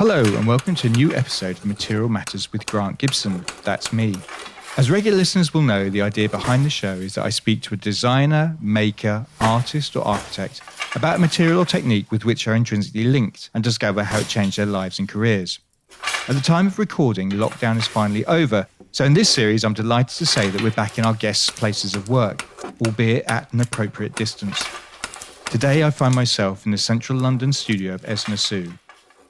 Hello and welcome to a new episode of Material Matters with Grant Gibson. That's me. As regular listeners will know, the idea behind the show is that I speak to a designer, maker, artist or architect about a material or technique with which are intrinsically linked and discover how it changed their lives and careers. At the time of recording, lockdown is finally over, so in this series I'm delighted to say that we're back in our guests' places of work, albeit at an appropriate distance. Today I find myself in the central London studio of Esna Su.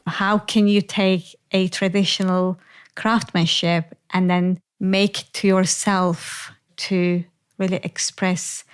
How can you take a traditional craftsmanship and then make it to yourself to really express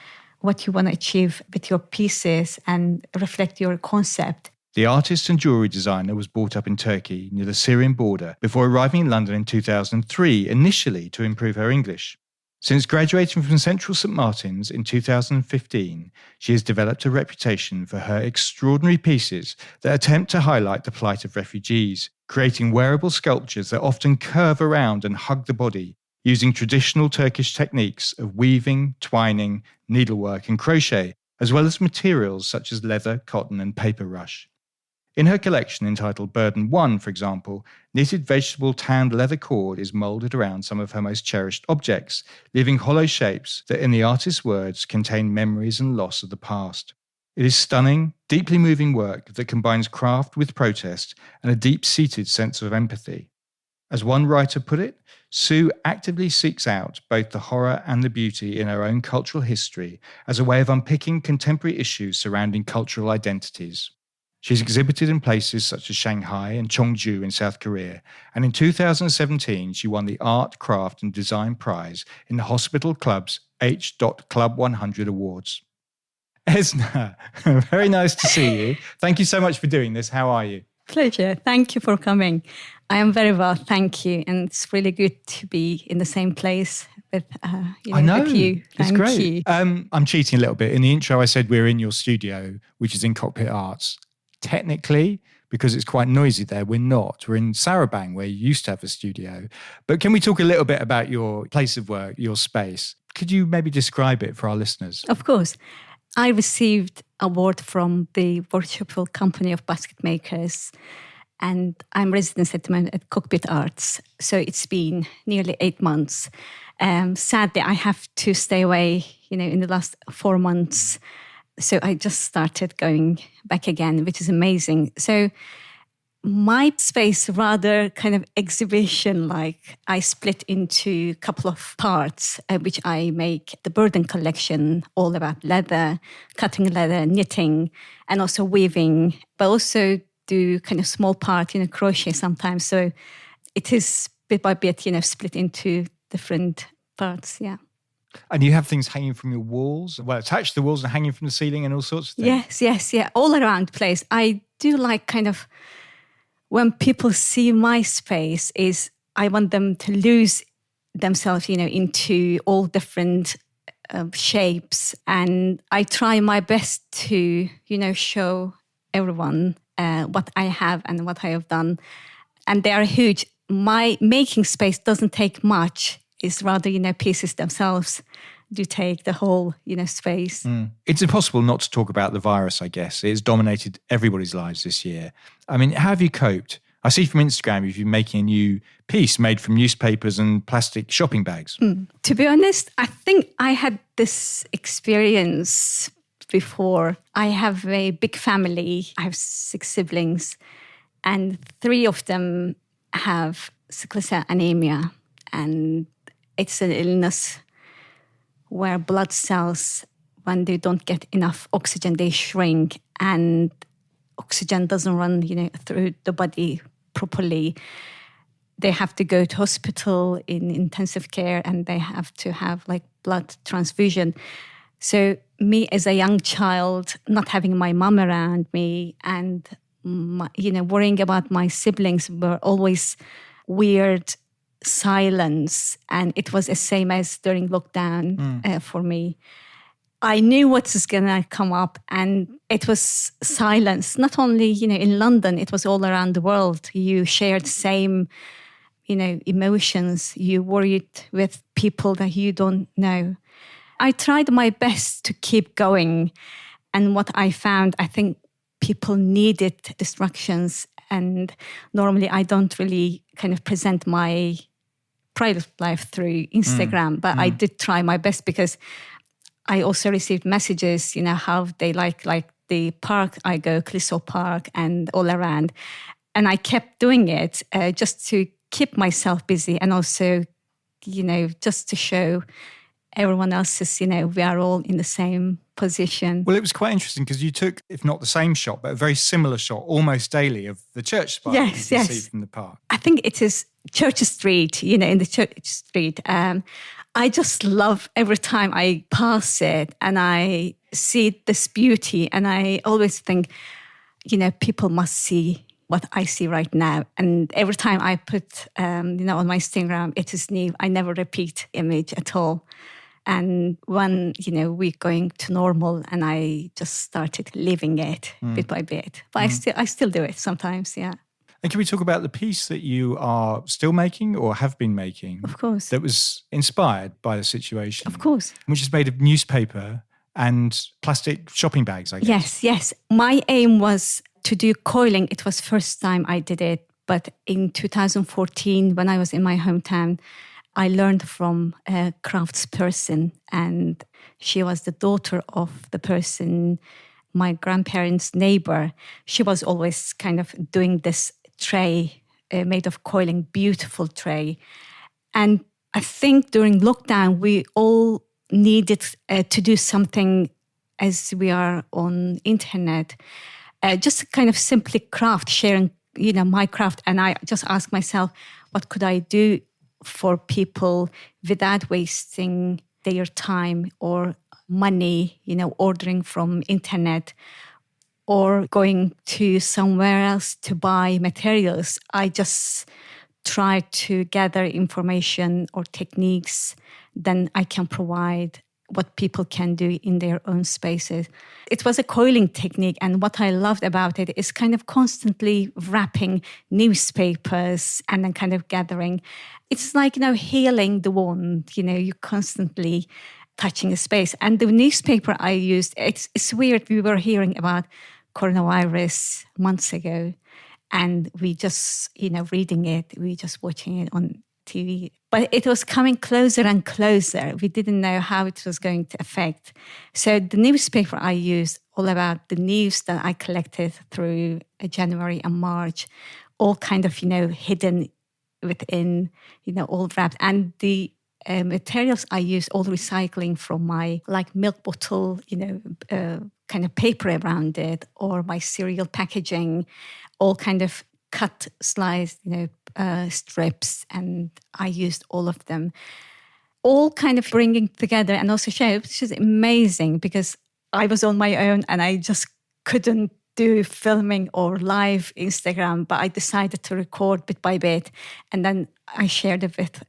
what you want to achieve with your pieces and reflect your concept? The artist and jewellery designer was brought up in Turkey near the Syrian border before arriving in London in 2003, initially to improve her English. Since graduating from Central St Martin's in 2015, she has developed a reputation for her extraordinary pieces that attempt to highlight the plight of refugees, creating wearable sculptures that often curve around and hug the body, using traditional Turkish techniques of weaving, twining, needlework and crochet, as well as materials such as leather, cotton and paper rush. In her collection entitled Burden 1, for example, knitted vegetable tanned leather cord is moulded around some of her most cherished objects, leaving hollow shapes that, in the artist's words, contain memories and loss of the past. It is stunning, deeply moving work that combines craft with protest and a deep-seated sense of empathy. As one writer put it, Su actively seeks out both the horror and the beauty in her own cultural history as a way of unpicking contemporary issues surrounding cultural identities. She's exhibited in places such as Shanghai and Cheongju in South Korea, and in 2017 she won the Art, Craft and Design Prize in the Hospital Club's H. Club 100 Awards. Esna, very nice to see you. Thank you so much for doing this. How are you? Pleasure. Thank you for coming. I am very well, thank you. And it's really good to be in the same place with, I know. With you. It's thank great. you. I'm cheating a little bit. In the intro I said we're in your studio, which is in Cockpit Arts. Technically, because it's quite noisy there, we're not. We're in Sarabang, where you used to have a studio. But can we talk a little bit about your place of work, your space? Could you maybe describe it for our listeners? Of course. I received an award from the Worshipful Company of Basket Makers, and I'm resident settlement at Cockpit Arts. So it's been nearly 8 months. Sadly, I have to stay away, in the last 4 months. So I just started going back again, which is amazing. So my space, rather kind of exhibition-like, I split into a couple of parts, which I make the Burden collection, all about leather, cutting leather, knitting, and also weaving, but also do kind of small part, crochet sometimes. So it is bit by bit, split into different parts, yeah. And you have things hanging from your walls, attached to the walls and hanging from the ceiling and all sorts of things. Yes, all around the place. I do like kind of, when people see my space, is I want them to lose themselves, into all different shapes. And I try my best to, show everyone what I have and what I have done. And they are huge. My making space doesn't take much. It's rather, pieces themselves do take the whole, space. It's impossible not to talk about the virus, I guess. It's dominated everybody's lives this year. I mean, how have you coped? I see from Instagram you've been making a new piece made from newspapers and plastic shopping bags. To be honest, I think I had this experience before. I have a big family. I have 6 siblings, and 3 of them have sickle cell anemia. And it's an illness where blood cells, when they don't get enough oxygen, they shrink, and oxygen doesn't run, through the body properly. They have to go to hospital in intensive care, and they have to have blood transfusion. So me as a young child, not having my mom around me, and worrying about my siblings, were always weird silence, and it was the same as during lockdown for me. I knew what was gonna come up, and it was silence. Not only in London, it was all around the world. You shared same emotions. You worried with people that you don't know. I tried my best to keep going, and what I found, I think people needed distractions And normally I don't really kind of present my private life through Instagram, but I did try my best because I also received messages, how they like the park I go, Clisso Park, and all around. And I kept doing it just to keep myself busy and also, just to show everyone else is, we are all in the same position. Well, it was quite interesting because you took, if not the same shot, but a very similar shot almost daily of the church spire you can see from the park. I think it is Church Street, in the Church Street. I just love every time I pass it and I see this beauty, and I always think, people must see what I see right now. And every time I put, on my Instagram, it is new. I never repeat image at all. And when, we're going to normal, and I just started living it bit by bit. But I still do it sometimes, yeah. And can we talk about the piece that you are still making or have been making? Of course. That was inspired by the situation. Of course. Which is made of newspaper and plastic shopping bags, I guess. Yes. My aim was to do coiling. It was first time I did it. But in 2014, when I was in my hometown, I learned from a craftsperson, and she was the daughter of the person, my grandparents' neighbor. She was always kind of doing this tray made of coiling, beautiful tray. And I think during lockdown, we all needed to do something as we are on internet, just kind of simply craft, sharing, my craft. And I just asked myself, what could I do for people without wasting their time or money, ordering from internet or going to somewhere else to buy materials. I just try to gather information or techniques, then I can provide what people can do in their own spaces. It was a coiling technique, and what I loved about it is kind of constantly wrapping newspapers and then kind of gathering. It's like, healing the wound, you're constantly touching a space. And the newspaper I used, it's weird. We were hearing about coronavirus months ago, and we just, reading it, we just watching it on TV. But it was coming closer and closer. We didn't know how it was going to affect. So the newspaper I used, all about the news that I collected through January and March, all kind of, hidden within, all wrapped. And the materials I use, all recycling from my milk bottle, kind of paper around it, or my cereal packaging, all kind of cut, sliced, strips, and I used all of them, all kind of bringing together and also share, which is amazing because I was on my own and I just couldn't do filming or live Instagram, but I decided to record bit by bit, and then I shared it with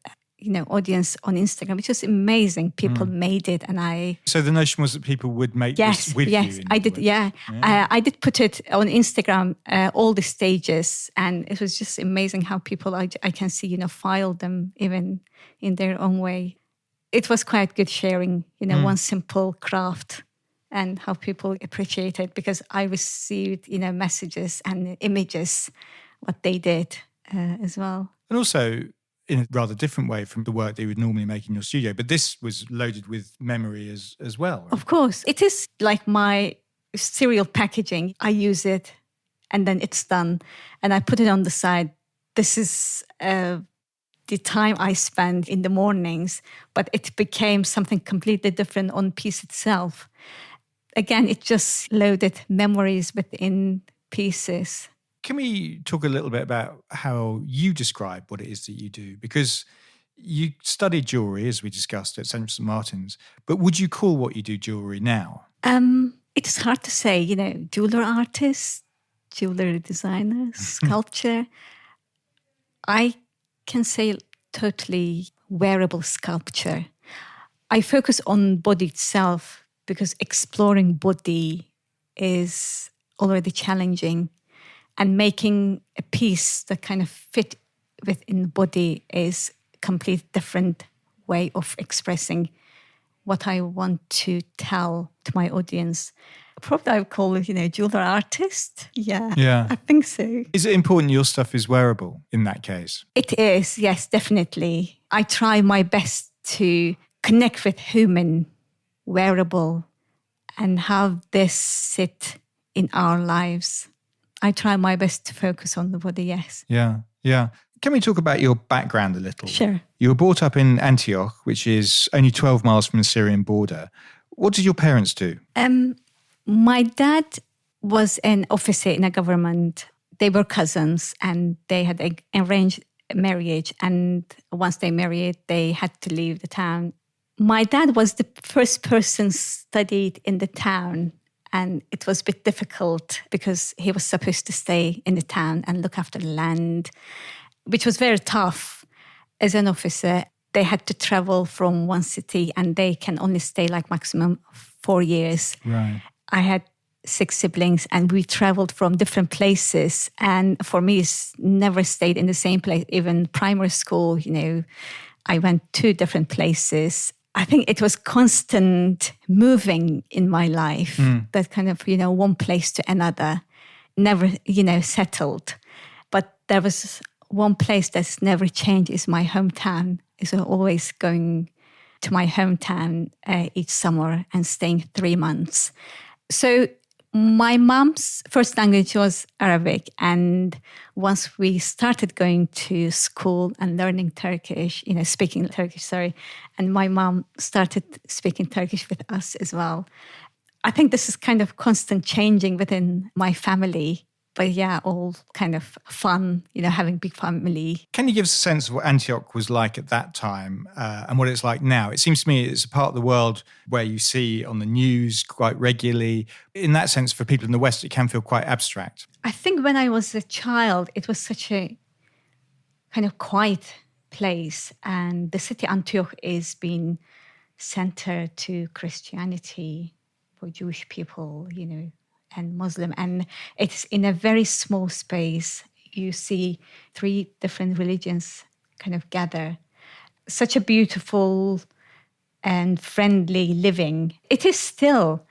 audience on Instagram, which was amazing. People made it, and I. So the notion was that people would make this with you. Yes, I did. Yeah. I did put it on Instagram, all the stages, and it was just amazing how people I can see file them even in their own way. It was quite good sharing, one simple craft, and how people appreciate it, because I received messages and images what they did as well, and also in a rather different way from the work that you would normally make in your studio. But this was loaded with memory as well. Right? Of course. It is like my cereal packaging. I use it and then it's done. And I put it on the side. This is the time I spend in the mornings, but it became something completely different on piece itself. Again, it just loaded memories within pieces. Can we talk a little bit about how you describe what it is that you do? Because you studied jewellery, as we discussed, at Central St Martin's, but would you call what you do jewellery now? It's hard to say, jeweler artist, jewellery designer, sculpture. I can say totally wearable sculpture. I focus on body itself because exploring body is already challenging. And making a piece that kind of fit within the body is a completely different way of expressing what I want to tell to my audience. Probably I would call it, jeweler artist. Yeah. Yeah. I think so. Is it important your stuff is wearable in that case? It is, yes, definitely. I try my best to connect with human wearable and how this sit in our lives. I try my best to focus on the body, yes. Yeah, yeah. Can we talk about your background a little? Sure. You were brought up in Antioch, which is only 12 miles from the Syrian border. What did your parents do? My dad was an officer in a government. They were cousins and they had an arranged marriage. And once they married, they had to leave the town. My dad was the first person studied in the town. And it was a bit difficult because he was supposed to stay in the town and look after the land, which was very tough. As an officer, they had to travel from one city and they can only stay like maximum 4 years. Right. I had 6 siblings and we traveled from different places. And for me, it's never stayed in the same place. Even primary school, I went to different places. I think it was constant moving in my life, that kind of, one place to another, never, settled. But there was one place that's never changed is my hometown. Is always going to my hometown each summer and staying 3 months. So my mom's first language was Arabic. And once we started going to school and learning Turkish, speaking Turkish, and my mom started speaking Turkish with us as well. I think this is kind of constant changing within my family. But yeah, all kind of fun, having big family. Can you give us a sense of what Antioch was like at that time and what it's like now? It seems to me it's a part of the world where you see on the news quite regularly. In that sense, for people in the West, it can feel quite abstract. I think when I was a child, it was such a kind of quiet place. And the city Antioch is being centered to Christianity for Jewish people, and Muslim. And it's in a very small space. You see 3 different religions kind of gather. Such a beautiful and friendly living. It is still,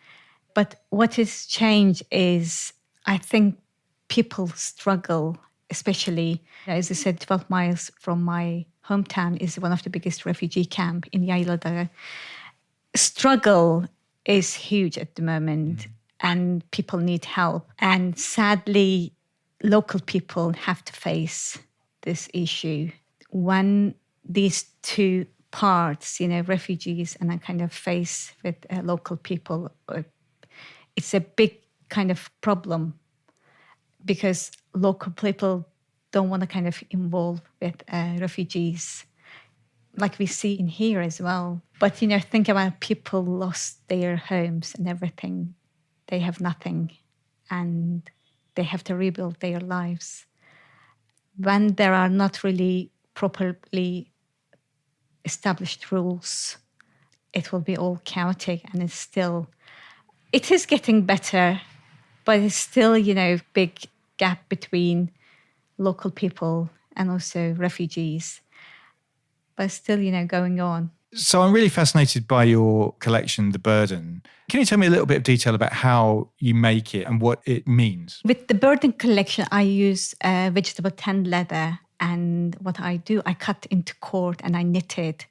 but what has changed is, I think people struggle, especially, as I said, 12 miles from my hometown is one of the biggest refugee camp in Yaylada. Struggle is huge at the moment. And people need help. And sadly, local people have to face this issue. When these 2 parts, refugees and a kind of face with local people, it's a big kind of problem because local people don't want to kind of involve with refugees like we see in here as well. But, think about people lost their homes and everything. They have nothing and they have to rebuild their lives. When there are not really properly established rules, it will be all chaotic and it is getting better, but it's still, big gap between local people and also refugees. But still, going on. So I'm really fascinated by your collection, The Burden. Can you tell me a little bit of detail about how you make it and what it means? With the Burden collection, I use vegetable tan leather. And what I do, I cut into cord and I knit it.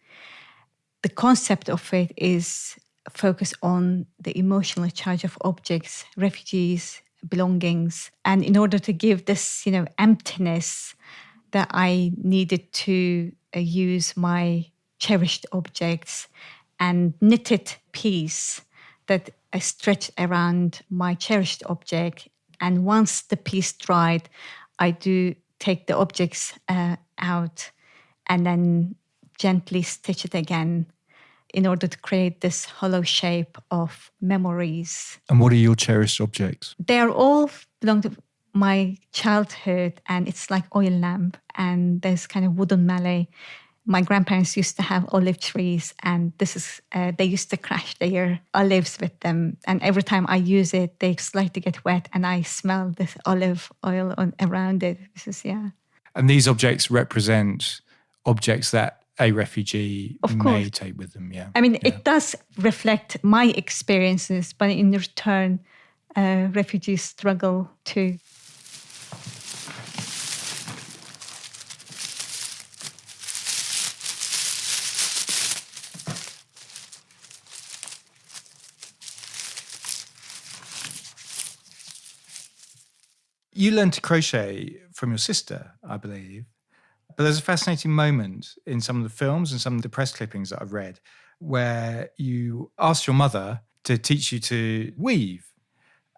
The concept of it is focus on the emotional charge of objects, refugees, belongings. And in order to give this, emptiness, that I needed to use my cherished objects and knitted piece that I stretched around my cherished object. And once the piece dried, I do take the objects out and then gently stitch it again in order to create this hollow shape of memories. And what are your cherished objects? They're all belong to my childhood, and it's like oil lamp, and there's kind of wooden mallet. My grandparents used to have olive trees, and they used to crush their olives with them. And every time I use it, they slightly get wet, and I smell this olive oil around it. And these objects represent objects that a refugee may take with them, yeah. I mean, it does reflect my experiences, but in return, refugee struggle too. You learned to crochet from your sister, I believe. But there's a fascinating moment in some of the films and some of the press clippings that I've read where you asked your mother to teach you to weave.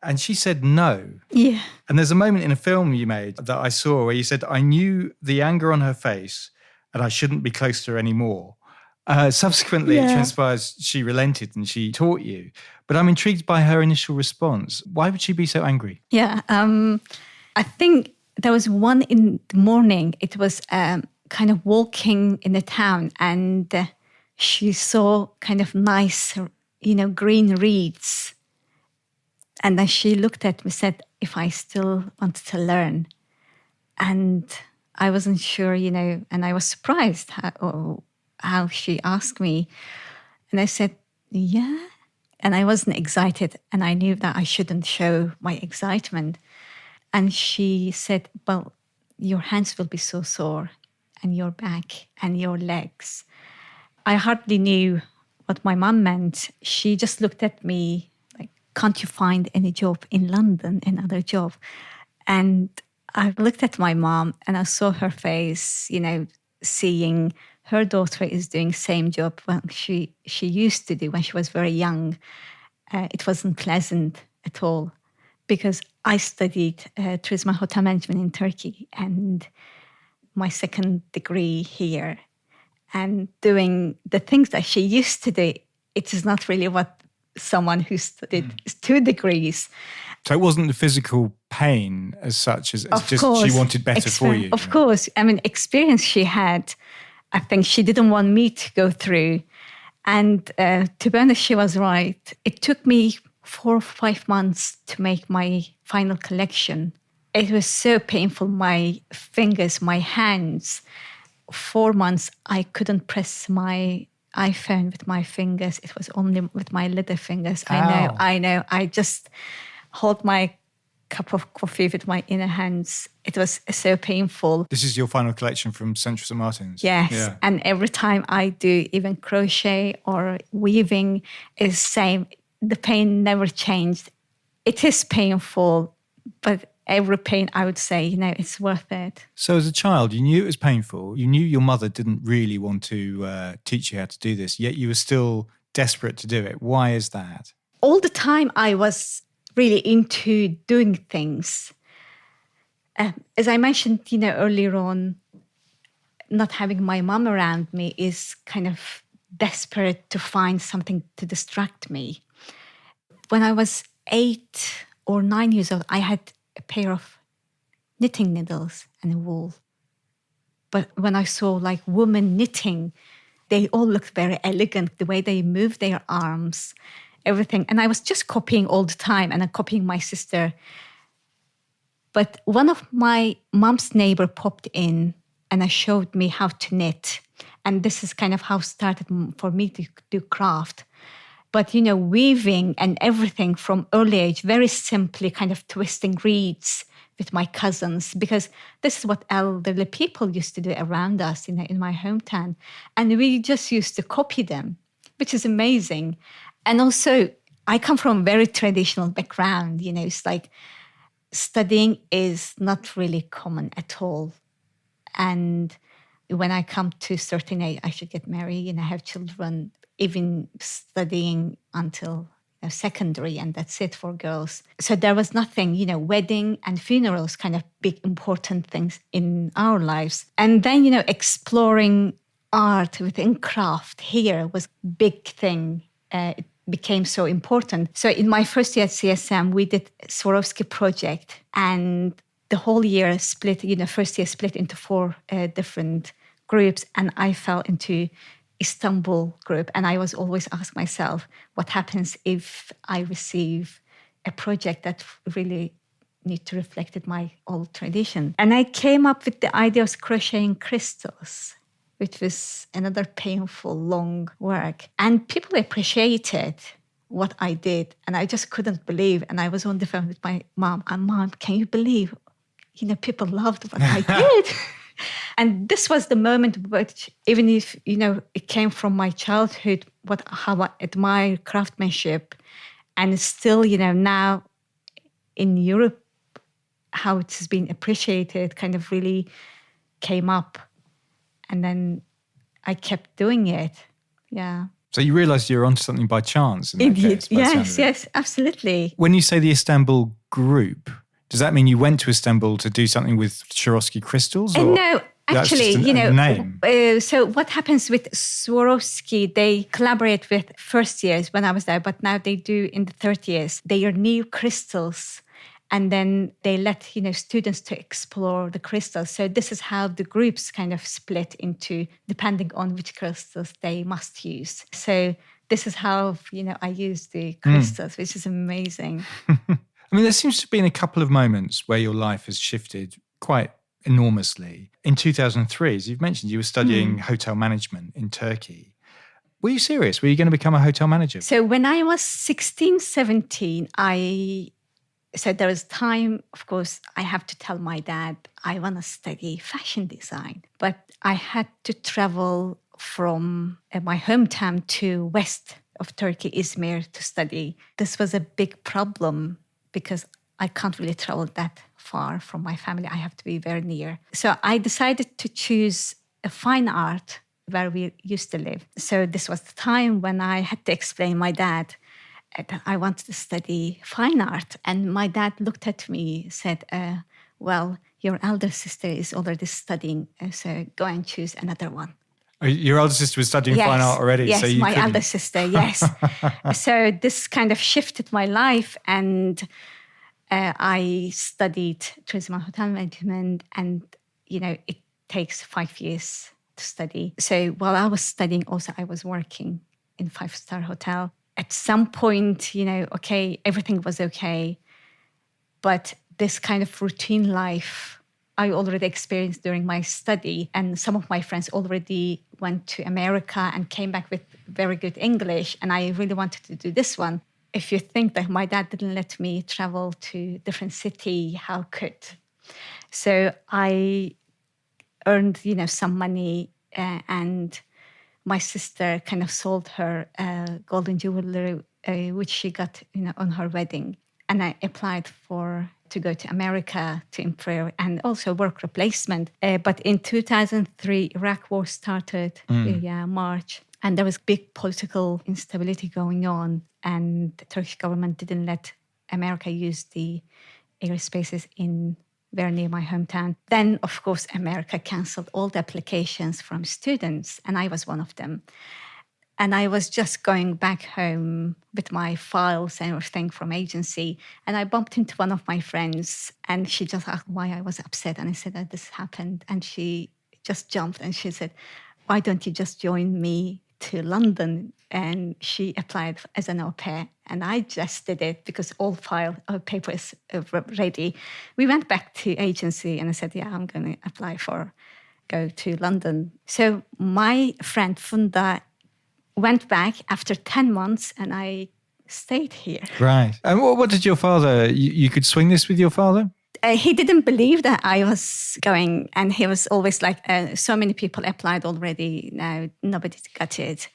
And she said no. Yeah. And there's a moment in a film you made that I saw where you said, I knew the anger on her face and I shouldn't be close to her anymore. Subsequently, it transpires she relented and she taught you. But I'm intrigued by her initial response. Why would she be so angry? Yeah. I think there was one in the morning. It was kind of walking in the town and she saw kind of nice, green reeds. And then she looked at me and said, if I still wanted to learn. And I wasn't sure, and I was surprised how she asked me. And I said, yeah. And I wasn't excited. And I knew that I shouldn't show my excitement. And she said, well, your hands will be so sore and your back and your legs. I hardly knew what my mom meant. She just looked at me like, can't you find any job in London, another job? And I looked at my mom and I saw her face, seeing her daughter is doing same job when she used to do when she was very young. It wasn't pleasant at all because I studied tourism and hotel management in Turkey and my second degree here. And doing the things that she used to do, it is not really what someone who studied 2 degrees. So it wasn't the physical pain as such, as just course, she wanted better for you. Of course. I mean, experience she had, I think she didn't want me to go through. And to be honest, she was right. It took me 4 or 5 months to make my final collection. It was so painful, my fingers, my hands. 4 months, I couldn't press my iPhone with my fingers. It was only with my little fingers. Ow. I know. I just hold my cup of coffee with my inner hands. It was so painful. This is your final collection from Central St. Martin's? Yes. Yeah. And every time I do even crochet or weaving is same. The pain never changed. It is painful, but every pain, I would say, it's worth it. So as a child, you knew it was painful. You knew your mother didn't really want to teach you how to do this, yet you were still desperate to do it. Why is that? All the time I was really into doing things. As I mentioned, earlier on, not having my mom around me is kind of desperate to find something to distract me. When I was 8 or 9 years old, I had a pair of knitting needles and wool. But when I saw like women knitting, they all looked very elegant, the way they moved their arms, everything. And I was just copying all the time and I'm copying my sister. But one of my mom's neighbor popped in and showed me how to knit. And this is kind of how it started for me to do craft. But, weaving and everything from early age, very simply kind of twisting reeds with my cousins, because this is what elderly people used to do around us in my hometown. And we just used to copy them, which is amazing. And also, I come from a very traditional background. It's like studying is not really common at all. And when I come to a certain age, I should get married and have children, even studying until secondary, and that's it for girls. So there was nothing, wedding and funerals, kind of big, important things in our lives. And then, exploring art within craft here was a big thing. It became so important. So in my first year at CSM, we did Swarovski project, and the whole year split, first year split into 4 different groups, and I fell into Istanbul group. And I was always ask myself, what happens if I receive a project that really need to reflect my old tradition? And I came up with the idea of crocheting crystals, which was another painful, long work. And people appreciate it. what I did. And I just couldn't believe. And I was on the phone with my mom. And Mom, can you believe, people loved what I did? And this was the moment which, even if, it came from my childhood, how I admire craftsmanship. And still, now in Europe, how it has been appreciated kind of really came up. And then I kept doing it. Yeah. So you realised you were onto something by chance in that case? Yes, absolutely. When you say the Istanbul group, does that mean you went to Istanbul to do something with Swarovski crystals? Or no, actually, a name? So what happens with Swarovski, they collaborate with first years when I was there, but now they do in the third years. They are new crystals. And then they let, students to explore the crystals. So this is how the groups kind of split into, depending on which crystals they must use. So this is how, I use the crystals, which is amazing. I mean, there seems to have been a couple of moments where your life has shifted quite enormously. In 2003, as you've mentioned, you were studying hotel management in Turkey. Were you serious? Were you going to become a hotel manager? So when I was 16, 17, so there was time, of course, I have to tell my dad, I want to study fashion design. But I had to travel from my hometown to west of Turkey, Izmir, to study. This was a big problem because I can't really travel that far from my family. I have to be very near. So I decided to choose a fine art where we used to live. So this was the time when I had to explain my dad that I wanted to study fine art. And my dad looked at me, said, well, your elder sister is already studying, so go and choose another one. Your elder sister was studying fine art already? Yes, so you my couldn't... elder sister, yes. So this kind of shifted my life, and I studied tourism and hotel management, and, it takes 5 years to study. So while I was studying, also I was working in 5-star hotel. At some point, everything was okay. But this kind of routine life I already experienced during my study. And some of my friends already went to America and came back with very good English. And I really wanted to do this one. If you think that my dad didn't let me travel to different city, how could? So I earned, some money and my sister kind of sold her golden jewellery, which she got, on her wedding. And I applied to go to America to improve and also work replacement. But in 2003, Iraq war started, March. And there was big political instability going on. And the Turkish government didn't let America use the airspaces very near my hometown. Then, of course, America canceled all the applications from students, and I was one of them. And I was just going back home with my files and everything from agency, and I bumped into one of my friends, and she just asked why I was upset, and I said that this happened, and she just jumped, and she said, why don't you just join me to London? And she applied as an au pair. And I just did it because all papers were ready. We went back to agency and I said, I'm going to go to London. So my friend Funda went back after 10 months and I stayed here. Right. And what did your father, you could swing this with your father? He didn't believe that I was going, and he was always like, so many people applied already, now nobody got it.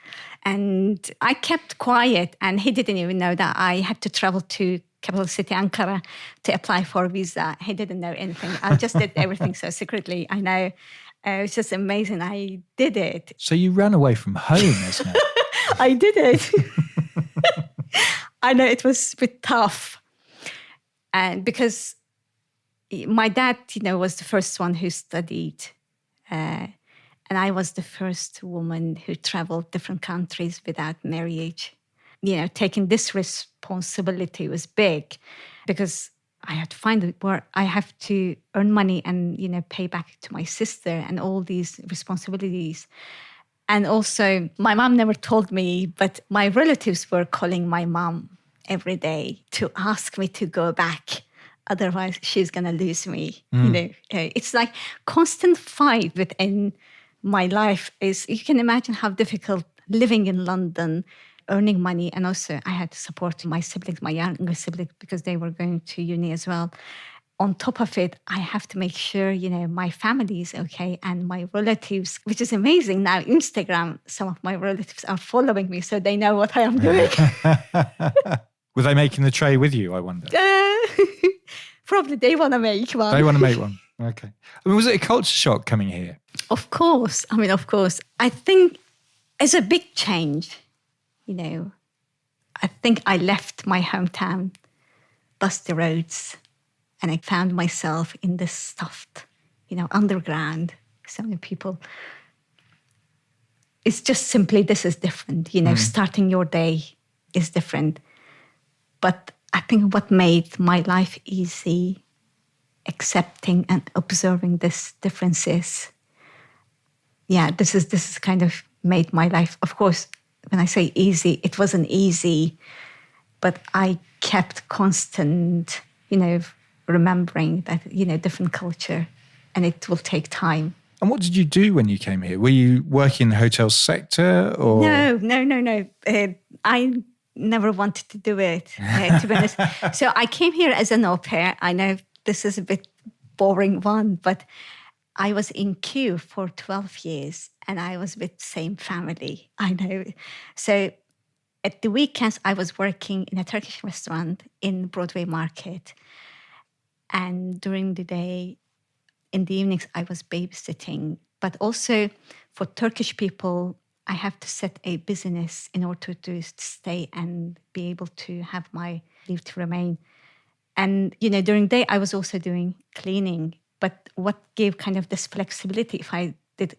And I kept quiet, and he didn't even know that I had to travel to capital city Ankara to apply for a visa. He didn't know anything. I just did everything so secretly. I know. It's just amazing. I did it. So you ran away from home, Esna? I did it. I know it was a bit tough. And because my dad, was the first one who studied. And I was the first woman who traveled different countries without marriage. Taking this responsibility was big because I had to find where I have to earn money and, pay back to my sister and all these responsibilities. And also, my mom never told me, but my relatives were calling my mom every day to ask me to go back. Otherwise, she's going to lose me. It's like constant fight within my life. You can imagine how difficult living in London, earning money. And also I had to support my siblings, my younger siblings, because they were going to uni as well. On top of it, I have to make sure, my family is okay and my relatives, which is amazing. Now, Instagram, some of my relatives are following me, so they know what I am doing. Were they making the tray with you, I wonder? Probably they want to make one. They want to make one. Okay. I mean, was it a culture shock coming here? Of course. Of course. I think it's a big change, I think I left my hometown, dusty roads, and I found myself in this stuffed, underground. So many people. It's just simply, this is different. Starting your day is different. But I think what made my life easy, accepting and observing these differences. Yeah, this is kind of made my life. Of course, when I say easy, it wasn't easy, but I kept constant, remembering that, different culture, and it will take time. And what did you do when you came here? Were you working in the hotel sector or? No. I never wanted to do it, to be honest. So I came here as an au pair. I know this is a bit boring one, but I was in queue for 12 years and I was with the same family. I know. So at the weekends, I was working in a Turkish restaurant in Broadway Market. And during the day, in the evenings, I was babysitting. But also for Turkish people, I have to set a business in order to stay and be able to have my leave to remain. And, during the day, I was also doing cleaning. But what gave kind of this flexibility, if I did,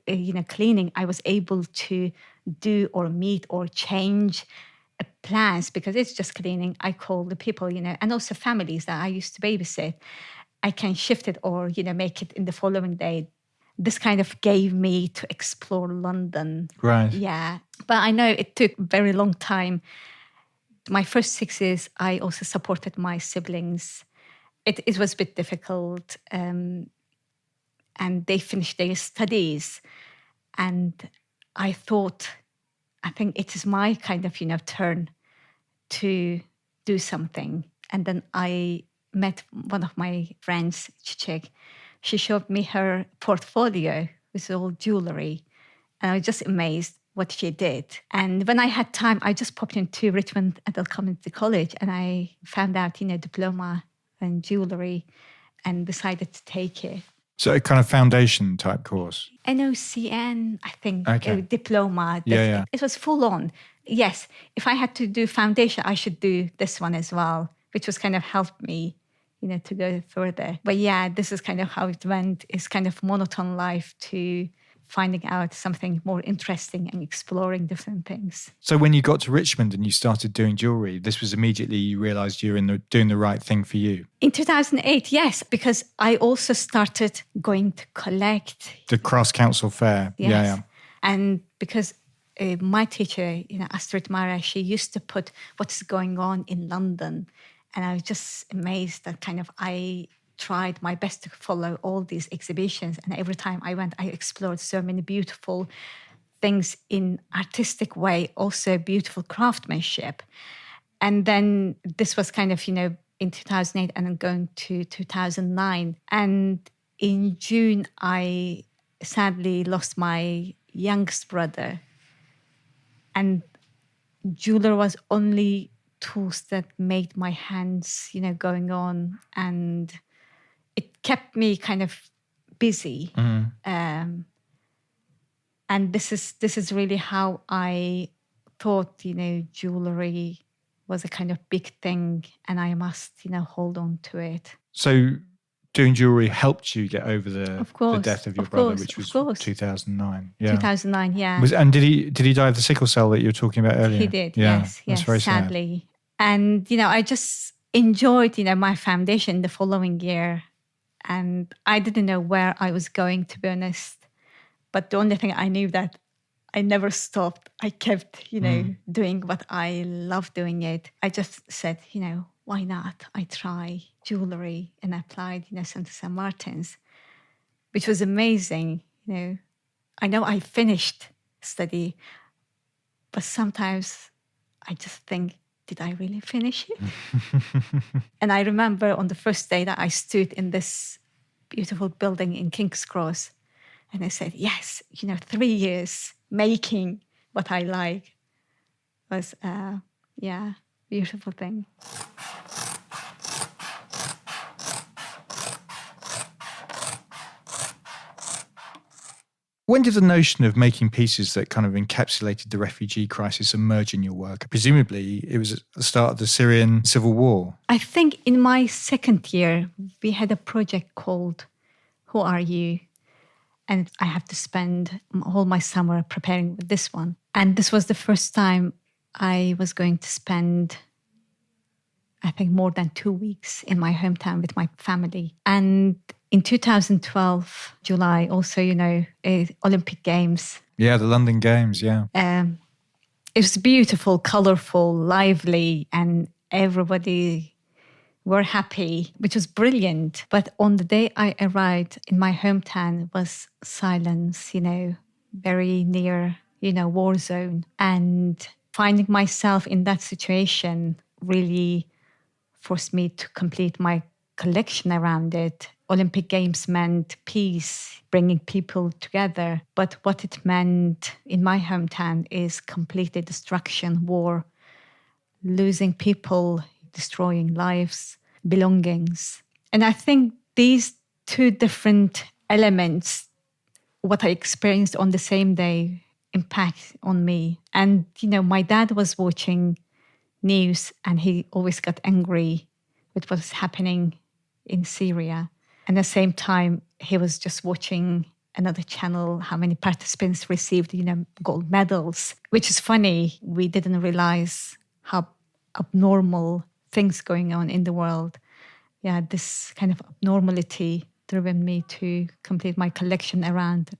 cleaning, I was able to do or meet or change plans, because it's just cleaning. I call the people, and also families that I used to babysit. I can shift it or, make it in the following day. This kind of gave me to explore London. Right. Yeah. But I know it took a very long time. My first 6 years, I also supported my siblings. It was a bit difficult. And they finished their studies. And I think it is my kind of, turn to do something. And then I met one of my friends, Chichek. She showed me her portfolio with all jewellery. And I was just amazed what she did. And when I had time, I just popped into Richmond Adult Community College and I found out, diploma in jewellery and decided to take it. So a kind of foundation type course? NOCN, I think, okay. Diploma. Yeah. It was full on. Yes, if I had to do foundation, I should do this one as well, which was kind of helped me, to go further. But yeah, this is kind of how it went. It's kind of monotone life to finding out something more interesting and exploring different things. So when you got to Richmond and you started doing jewellery, this was immediately you realised you were doing the right thing for you? In 2008, yes, because I also started going to collect. The Crafts Council Fair. Yes. Yeah. And because my teacher, Astrid Mara, she used to put what's going on in London. And I was just amazed that kind of I tried my best to follow all these exhibitions. And every time I went, I explored so many beautiful things in artistic way, also beautiful craftsmanship. And then this was kind of, in 2008 and then going to 2009. And in June, I sadly lost my youngest brother. And jewelry was only tools that made my hands, going on, and it kept me kind of busy. Mm-hmm. And this is really how I thought, jewelry was a kind of big thing, and I must, hold on to it. So doing jewellery helped you get over the death of your brother, which was 2009. Yeah. 2009, yeah. And did he die of the sickle cell that you were talking about earlier? He did, yeah. yes, That's very sadly. Sad. And, I just enjoyed, my foundation the following year. And I didn't know where I was going, to be honest. But the only thing I knew that I never stopped. I kept, doing what I love doing it. I just said, why not? I try jewellery and I applied, St. Martin's, which was amazing. I know I finished study, but sometimes I just think, did I really finish it? And I remember on the first day that I stood in this beautiful building in King's Cross, and I said, yes, 3 years making what I like was, beautiful thing. When did the notion of making pieces that kind of encapsulated the refugee crisis emerge in your work? Presumably, it was at the start of the Syrian civil war. I think in my second year, we had a project called Who Are You? And I have to spend all my summer preparing with this one. And this was the first time I was going to spend, I think, more than 2 weeks in my hometown with my family. And in 2012, July, also, Olympic Games. Yeah, the London Games, yeah. It was beautiful, colorful, lively, and everybody were happy, which was brilliant. But on the day I arrived in my hometown was silence, very near, war zone. And finding myself in that situation really forced me to complete my collection around it. Olympic Games meant peace, bringing people together. But what it meant in my hometown is complete destruction, war, losing people, destroying lives, belongings. And I think these two different elements, what I experienced on the same day, impact on me. And, my dad was watching news and he always got angry with what was happening in Syria. And at the same time, he was just watching another channel, how many participants received, gold medals, which is funny. We didn't realize how abnormal things going on in the world. Yeah, this kind of abnormality driven me to complete my collection around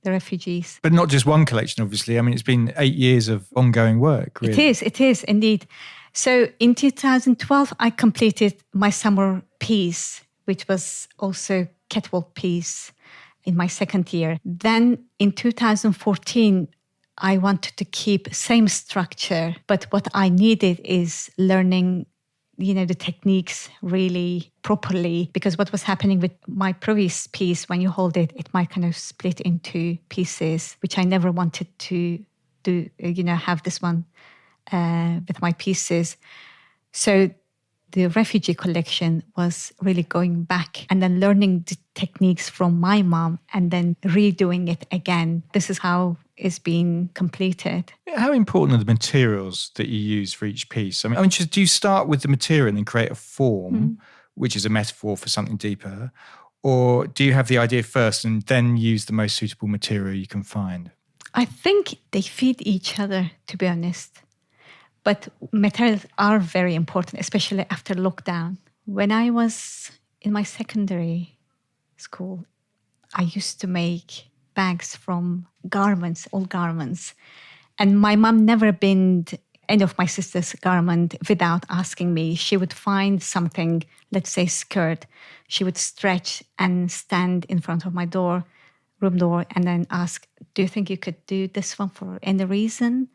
the refugees. But not just one collection, obviously. I mean, it's been 8 years of ongoing work, really. It is indeed. So in 2012, I completed my summer piece, which was also catwalk piece in my second year. Then in 2014, I wanted to keep same structure, but what I needed is learning, the techniques really properly, because what was happening with my previous piece, when you hold it, it might kind of split into pieces, which I never wanted to do, have this one with my pieces. So the refugee collection was really going back and then learning the techniques from my mom and then redoing it again. This is how it's been completed. How important are the materials that you use for each piece? I mean, do you start with the material and then create a form, which is a metaphor for something deeper? Or do you have the idea first and then use the most suitable material you can find? I think they feed each other, to be honest. But materials are very important, especially after lockdown. When I was in my secondary school, I used to make bags from garments, old garments. And my mom never binned any of my sister's garment without asking me. She would find something, let's say skirt. She would stretch and stand in front of my room door, and then ask, do you think you could do this one for any reason?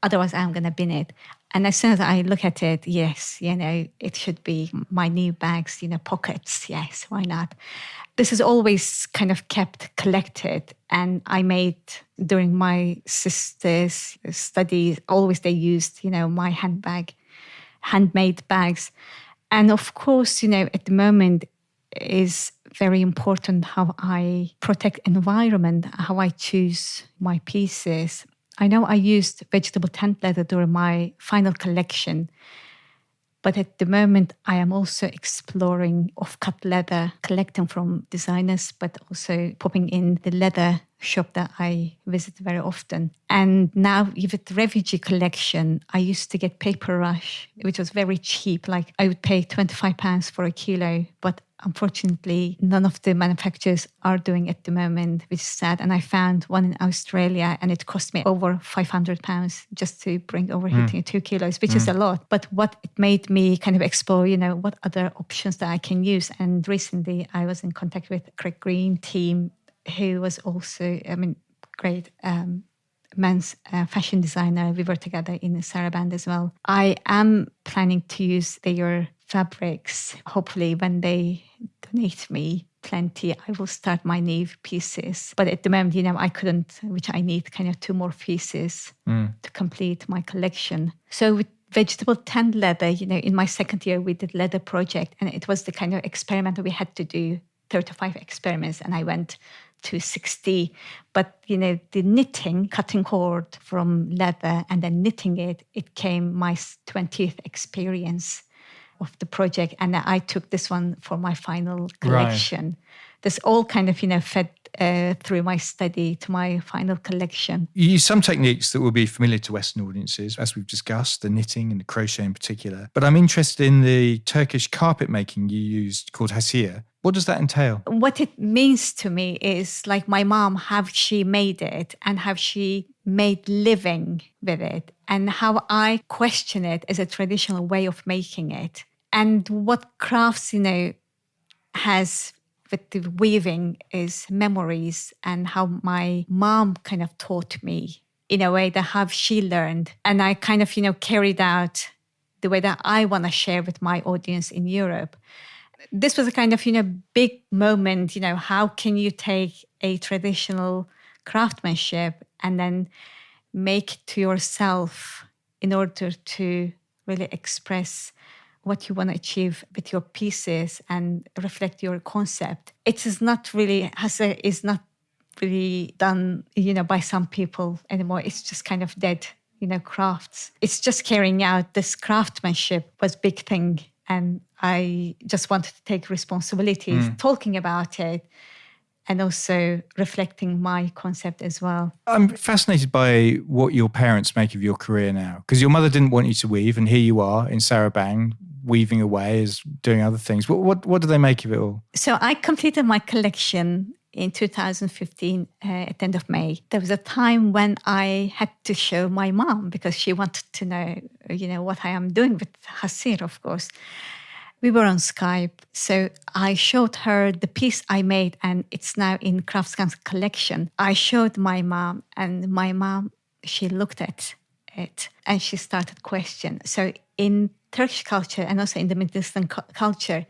Otherwise, I'm going to bin it. And as soon as I look at it, yes, it should be my new bags, pockets. Yes, why not? This is always kind of kept collected. And I made, during my sister's studies, always they used, my handmade bags. And of course, at the moment is very important how I protect environment, how I choose my pieces. I know I used vegetable tent leather during my final collection, but at the moment I am also exploring off-cut leather, collecting from designers, but also popping in the leather shop that I visit very often. And now with the refugee collection, I used to get paper rush, which was very cheap. Like I would pay £25 for a kilo, but unfortunately, none of the manufacturers are doing it at the moment, which is sad. And I found one in Australia and it cost me over £500 just to bring over here to 2 kilos, which is a lot. But what it made me kind of explore, what other options that I can use. And recently I was in contact with Craig Green team, who was also, great men's fashion designer. We were together in Saraband as well. I am planning to use their fabrics. Hopefully, when they donate me plenty, I will start my new pieces. But at the moment, I couldn't, which I need kind of 2 more pieces to complete my collection. So with vegetable tanned leather, in my second year, we did leather project, and it was the kind of experiment that we had to do, 35 experiments, and I went to 60. But, the knitting, cutting cord from leather and then knitting it came my 20th experience of the project. And I took this one for my final collection. Right. This all kind of, fed through my study to my final collection. You use some techniques that will be familiar to Western audiences, as we've discussed, the knitting and the crochet in particular. But I'm interested in the Turkish carpet making you used called hasir. What does that entail? What it means to me is like my mom, how she made it and how she made living with it, and how I question it as a traditional way of making it. And what crafts, has with the weaving is memories, and how my mom kind of taught me in a way that how she learned. And I kind of, carried out the way that I want to share with my audience in Europe. This was a kind of, big moment, how can you take a traditional craftsmanship and then make it to yourself in order to really express what you want to achieve with your pieces and reflect your concept. It is not really, hasir is not really done, by some people anymore. It's just kind of dead, crafts. It's just carrying out this craftsmanship was big thing. And I just wanted to take responsibility, talking about it, and also reflecting my concept as well. I'm fascinated by what your parents make of your career now, because your mother didn't want you to weave, and here you are in Sarabang, weaving away, as doing other things. What do they make of it all? So I completed my collection in 2015 at the end of May. There was a time when I had to show my mom because she wanted to know, what I am doing with hasir, of course. We were on Skype. So I showed her the piece I made, and it's now in Craftscan's collection. I showed my mom, and my mom, she looked at it and she started questioning. So in Turkish culture and also in the Middle Eastern culture,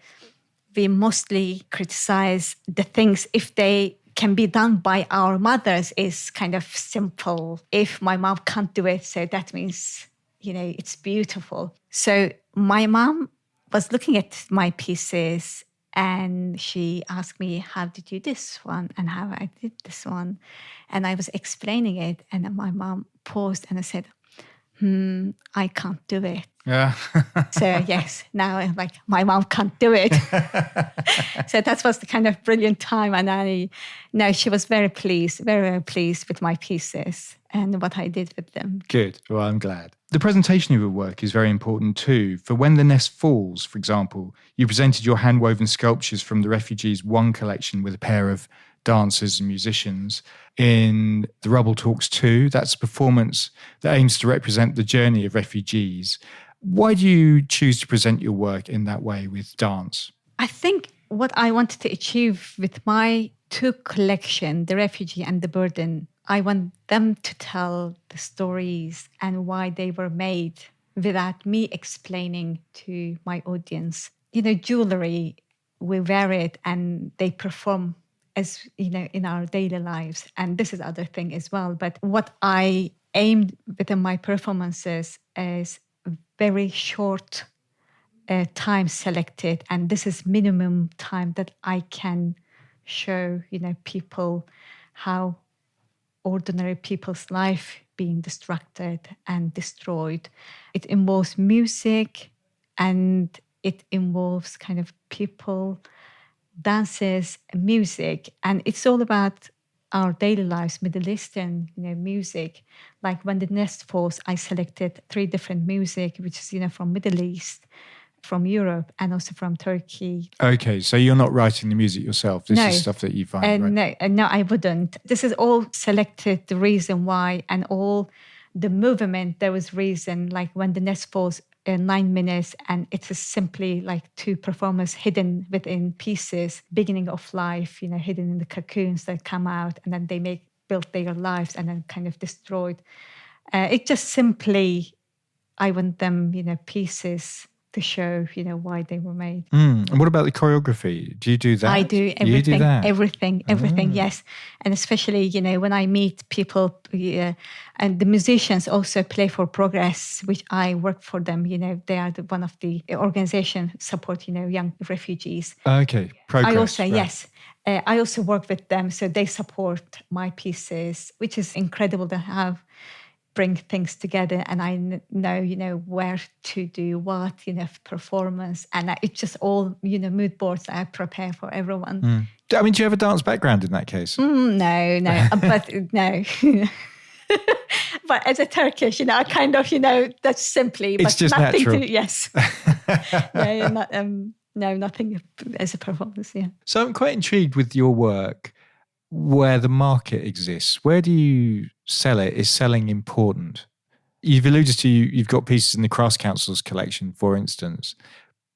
we mostly criticize the things if they can be done by our mothers is kind of simple. If my mom can't do it, so that means, it's beautiful. So my mom was looking at my pieces and she asked me, how did you do this one and how I did this one? And I was explaining it, and then my mom paused and I said, I can't do it. Yeah. So yes, now I'm like, my mom can't do it. So that was the kind of brilliant time. And she was very, very pleased with my pieces and what I did with them. Good. Well, I'm glad. The presentation of your work is very important too. For When the Nest Falls, for example, you presented your hand-woven sculptures from the Refugees 1 collection with a pair of dancers and musicians. In The Rubble Talks 2, that's a performance that aims to represent the journey of refugees. Why do you choose to present your work in that way with dance? I think what I wanted to achieve with my 2 collections, The Refugee and The Burden, I want them to tell the stories and why they were made without me explaining to my audience. Jewellery, we wear it and they perform as, in our daily lives. And this is other thing as well. But what I aimed within my performances is very short time selected. And this is minimum time that I can show, people how ordinary people's life being distracted and destroyed. It involves music and it involves kind of people, dances, music. And it's all about our daily lives, Middle Eastern, music. Like When the Nest Falls, I selected 3 different music, which is, from Middle East, from Europe, and also from Turkey. Okay, so you're not writing the music yourself. This is stuff that you find, right? No, I wouldn't. This is all selected, the reason why, and all the movement, there was reason, like When the Nest Falls, 9 minutes, and it is simply like 2 performers hidden within pieces, beginning of life, hidden in the cocoons that come out, and then they make built their lives and then kind of destroyed. It just simply, I want them, pieces to show, why they were made. And what about the choreography? Do you do that? I do everything. You do that? Everything, yes. And especially, when I meet people, and the musicians also play for Progress, which I work for them. They are one of the organization support, young refugees. Okay, Progress. I also, right. yes. I also work with them, so they support my pieces, which is incredible to have. Bring things together, and I know, where to do what, performance, and it's just all, mood boards that I prepare for everyone. I mean, do you have a dance background in that case? No, but no. But as a Turkish, I kind of, that's simply. It's but just nothing natural. Yes. No, nothing as a performance. Yeah. So I'm quite intrigued with your work. Where the market exists, where do you sell it? Is selling important? You've alluded to you've got pieces in the Crafts Council's collection, for instance,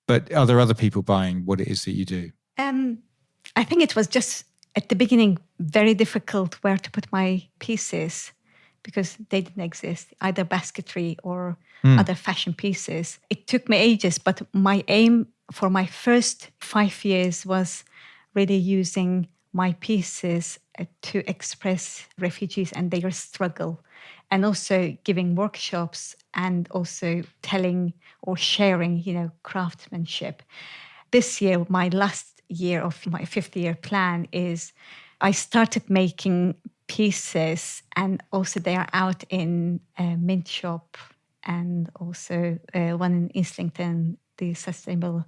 but are there other people buying what it is that you do? I think it was just at the beginning very difficult where to put my pieces because they didn't exist, either basketry or other fashion pieces. It took me ages, but my aim for my first 5 years was really using my pieces to express refugees and their struggle, and also giving workshops and also telling or sharing, craftsmanship. This year, my last year of my 5th-year plan is I started making pieces, and also they are out in a mint shop and also one in Islington, the sustainable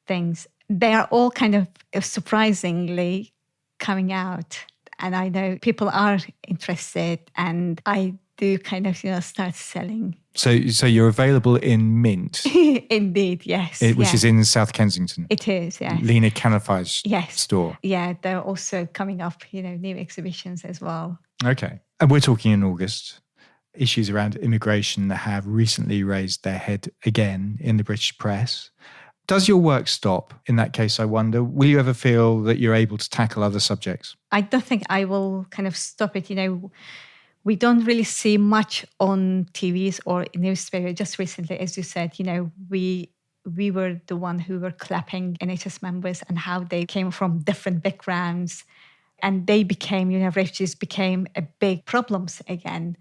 things. They are all kind of surprisingly coming out, and I know people are interested, and I do kind of start selling. So you're available in Mint. Indeed, yes. Which is in South Kensington. It is, yes. Lena Canify's store. Yeah, they're also coming up, new exhibitions as well. Okay, and we're talking in August. Issues around immigration that have recently raised their head again in the British press. Does your work stop in that case, I wonder? Will you ever feel that you're able to tackle other subjects? I don't think I will kind of stop it. We don't really see much on TVs or newspaper. Just recently, as you said, we were the one who were clapping NHS members and how they came from different backgrounds. And they became, refugees became a big problems again.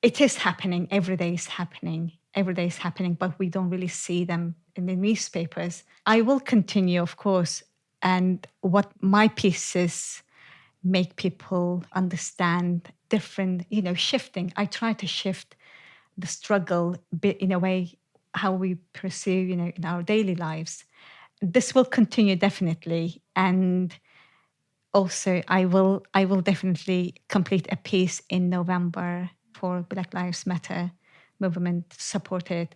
It is happening. Every day is happening. But we don't really see them in the newspapers. I will continue, of course, and what my pieces make people understand different, shifting. I try to shift the struggle bit in a way how we pursue, in our daily lives. This will continue definitely, and also I will definitely complete a piece in November for Black Lives Matter movement supported.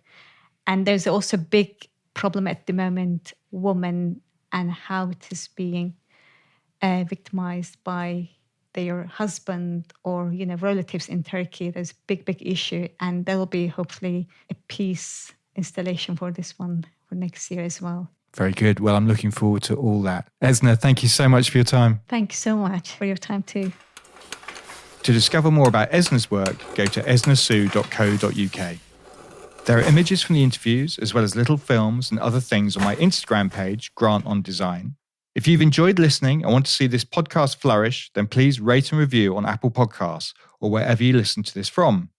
And there's also a big problem at the moment, women and how it is being victimized by their husband or, relatives in Turkey. There's a big issue. And there will be hopefully a piece installation for this one for next year as well. Very good. Well, I'm looking forward to all that. Esna, thank you so much for your time. Thank you so much for your time too. To discover more about Esna's work, go to esnasu.co.uk. There are images from the interviews, as well as little films and other things on my Instagram page, Grant on Design. If you've enjoyed listening and want to see this podcast flourish, then please rate and review on Apple Podcasts or wherever you listen to this from.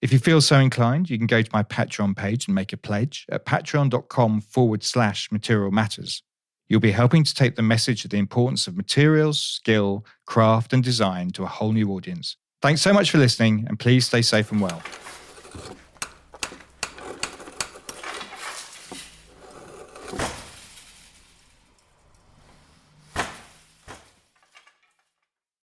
If you feel so inclined, you can go to my Patreon page and make a pledge at patreon.com/material matters. You'll be helping to take the message of the importance of materials, skill, craft and design to a whole new audience. Thanks so much for listening, and please stay safe and well.